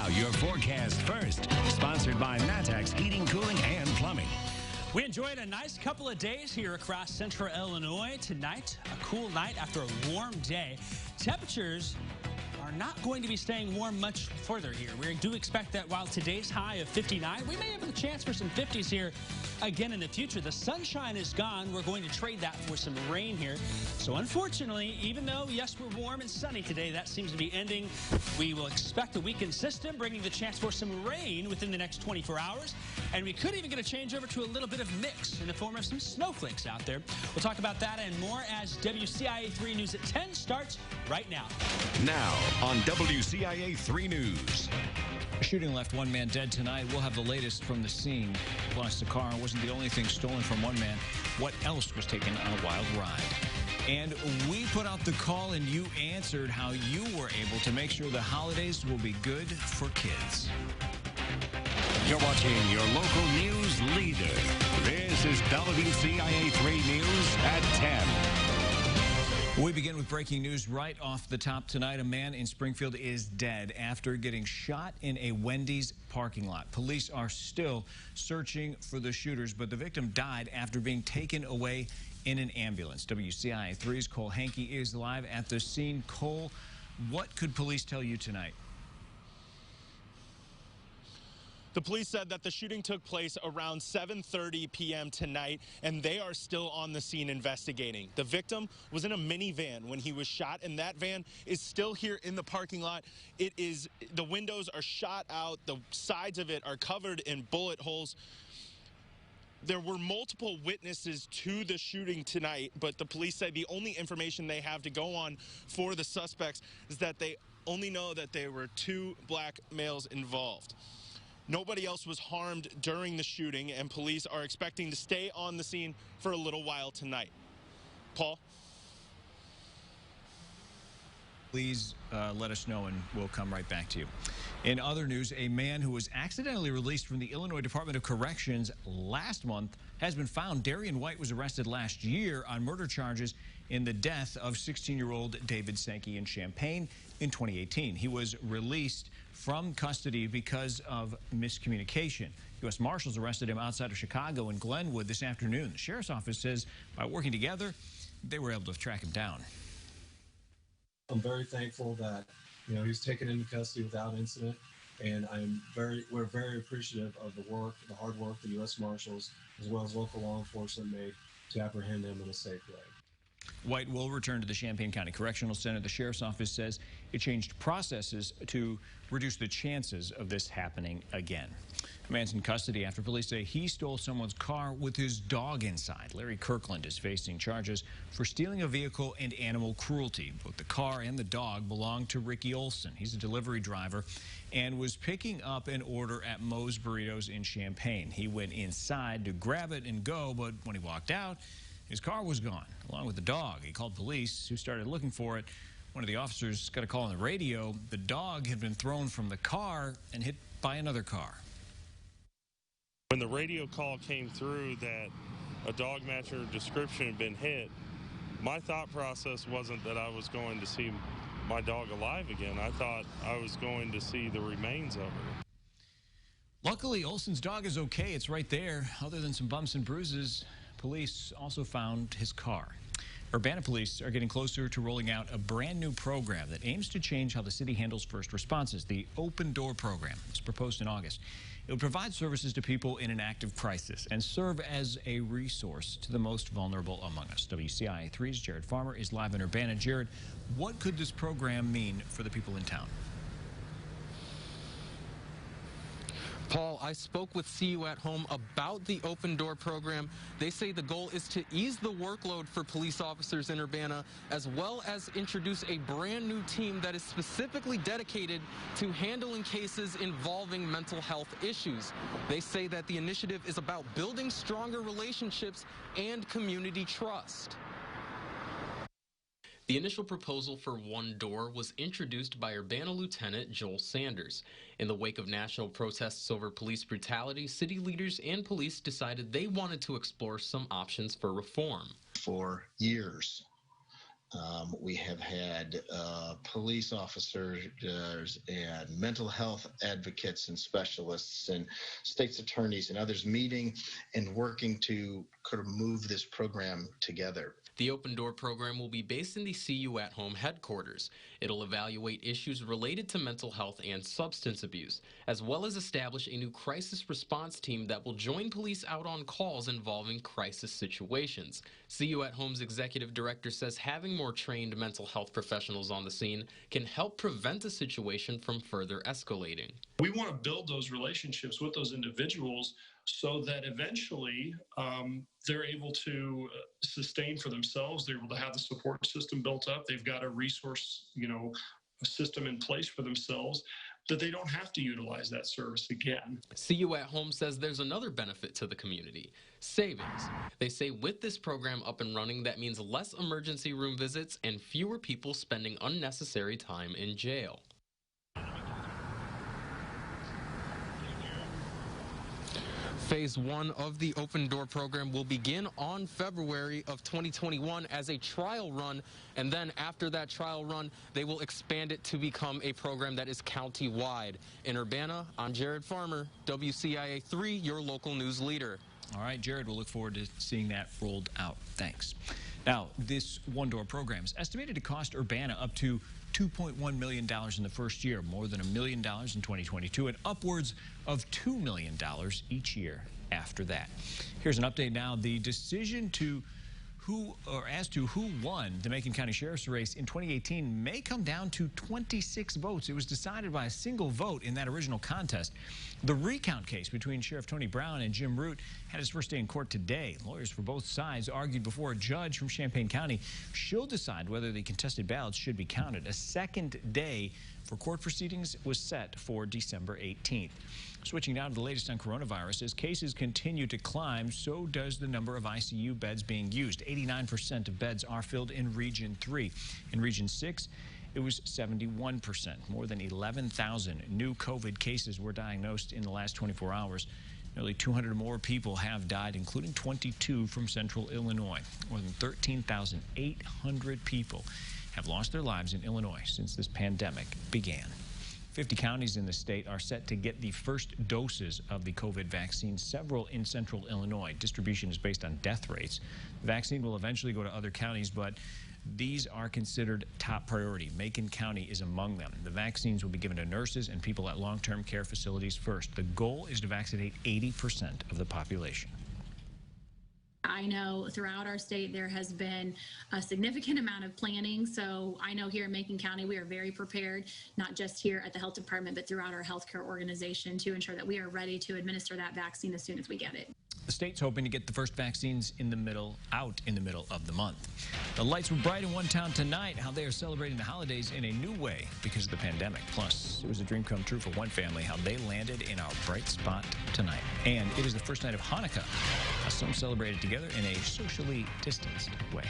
Now, your forecast first, sponsored by Matex Heating, Cooling, and Plumbing. We enjoyed a nice couple of days here across central Illinois. Tonight, a cool night after a warm day. Temperatures are not going to be staying warm much further here. We do expect that while today's high of 59, we may have a chance for some 50s here again in the future. The sunshine is gone. We're going to trade that for some rain here. So unfortunately, even though, yes, we're warm and sunny today, that seems to be ending. We will expect a weakened system, bringing the chance for some rain within the next 24 hours. And we could even get a change over to a little bit of mix in the form of some snowflakes out there. We'll talk about that and more as WCIA 3 News at 10 starts right now. Now on WCIA 3 News. A shooting left one man dead tonight. We'll have the latest from the scene. Plus, the car wasn't the only thing stolen from one man. What else was taken on a wild ride? And we put out the call and you answered how you were able to make sure the holidays will be good for kids. You're watching your local news leader. This is WCIA 3 News at 10. We begin with breaking news right off the top tonight. A man in Springfield is dead after getting shot in a Wendy's parking lot. Police are still searching for the shooters, but the victim died after being taken away in an ambulance. WCIA 3's Cole Hankey is live at the scene. Cole, what could police tell you tonight? The police said that the shooting took place around 7:30 p.m. tonight, and they are still on the scene investigating. The victim was in a minivan when he was shot, and that van is still here in the parking lot. The windows are shot out. The sides of it are covered in bullet holes. There were multiple witnesses to the shooting tonight, but the police said the only information they have to go on for the suspects is that they only know that there were 2 black males involved. Nobody else was harmed during the shooting, and police are expecting to stay on the scene for a little while tonight. Paul? Please let us know, and we'll come right back to you. In other news, a man who was accidentally released from the Illinois Department of Corrections last month has been found. Darian White was arrested last year on murder charges in the death of 16-year-old David Sankey in Champaign in 2018. He was released from custody because of miscommunication. U.S. Marshals arrested him outside of Chicago in Glenwood this afternoon. The sheriff's office says by working together, they were able to track him down. I'm very thankful that, he was taken into custody without incident, and we're very appreciative of the hard work the U.S. Marshals as well as local law enforcement made to apprehend him in a safe way. White will return to the Champaign County Correctional Center. The sheriff's office says it changed processes to reduce the chances of this happening again. A man's in custody after police say he stole someone's car with his dog inside. Larry Kirkland is facing charges for stealing a vehicle and animal cruelty. Both the car and the dog belong to Ricky Olson. He's a delivery driver and was picking up an order at Moe's Burritos in Champaign. He went inside to grab it and go, but when he walked out, his car was gone, along with the dog. He called police, who started looking for it. One of the officers got a call on the radio. The dog had been thrown from the car and hit by another car. When the radio call came through that a dog matcher description had been hit, my thought process wasn't that I was going to see my dog alive again. I thought I was going to see the remains of her. Luckily, Olson's dog is okay. It's right there. Other than some bumps and bruises, police also found his car. Urbana police are getting closer to rolling out a brand new program that aims to change how the city handles first responses. The Open Door program was proposed in August. It would provide services to people in an active crisis and serve as a resource to the most vulnerable among us. WCIA 3's Jared Farmer is live in Urbana. Jared, what could this program mean for the people in town? Paul, I spoke with See You at Home about the Open Door program. They say the goal is to ease the workload for police officers in Urbana, as well as introduce a brand new team that is specifically dedicated to handling cases involving mental health issues. They say that the initiative is about building stronger relationships and community trust. The initial proposal for One Door was introduced by Urbana Lieutenant Joel Sanders. In the wake of national protests over police brutality, city leaders and police decided they wanted to explore some options for reform. For years, We have had police officers and mental health advocates and specialists and state's attorneys and others meeting and working to kind of move this program together. The Open Door program will be based in the CU at Home headquarters. It'll evaluate issues related to mental health and substance abuse, as well as establish a new crisis response team that will join police out on calls involving crisis situations. CU at Home's executive director says having more trained mental health professionals on the scene can help prevent a situation from further escalating. We want to build those relationships with those individuals so that eventually they're able to sustain for themselves. They're able to have the support system built up. They've got a resource, a system in place for themselves that they don't have to utilize that service again. CU at Home says there's another benefit to the community: savings. They say with this program up and running, that means less emergency room visits and fewer people spending unnecessary time in jail. Phase 1 of the Open Door program will begin on February of 2021 as a trial run, and then after that trial run, they will expand it to become a program that is county-wide. In Urbana, I'm Jared Farmer, WCIA 3, your local news leader. All right, Jared, we'll look forward to seeing that rolled out. Thanks. Now, this one-door program is estimated to cost Urbana up to $2.1 million in the first year, more than $1 million in 2022, and upwards of $2 million each year after that. Here's an update now. The decision as to who won the Macon County Sheriff's race in 2018 may come down to 26 votes. It was decided by a single vote in that original contest. The recount case between Sheriff Tony Brown and Jim Root had its first day in court today. Lawyers for both sides argued before a judge from Champaign County. She'll decide whether the contested ballots should be counted. A second day for court proceedings was set for December 18th. Switching now to the latest on coronavirus. As cases continue to climb, so does the number of ICU beds being used. 89% of beds are filled in Region 3. In Region 6, it was 71%. More than 11,000 new COVID cases were diagnosed in the last 24 hours. Nearly 200 more people have died, including 22 from central Illinois. More than 13,800 people have lost their lives in Illinois since this pandemic began. 50 counties in the state are set to get the first doses of the COVID vaccine, several in central Illinois. Distribution is based on death rates. The vaccine will eventually go to other counties, but these are considered top priority. Macon County is among them. The vaccines will be given to nurses and people at long-term care facilities first. The goal is to vaccinate 80% of the population. I know throughout our state there has been a significant amount of planning. So I know here in Macon County we are very prepared, not just here at the health department, but throughout our healthcare organization to ensure that we are ready to administer that vaccine as soon as we get it. The state's hoping to get the first vaccines out in the middle of the month. The lights were bright in one town tonight. How they are celebrating the holidays in a new way because of the pandemic. Plus, it was a dream come true for one family, how they landed in our bright spot tonight. And it is the first night of Hanukkah. Some celebrated together in a socially distanced way.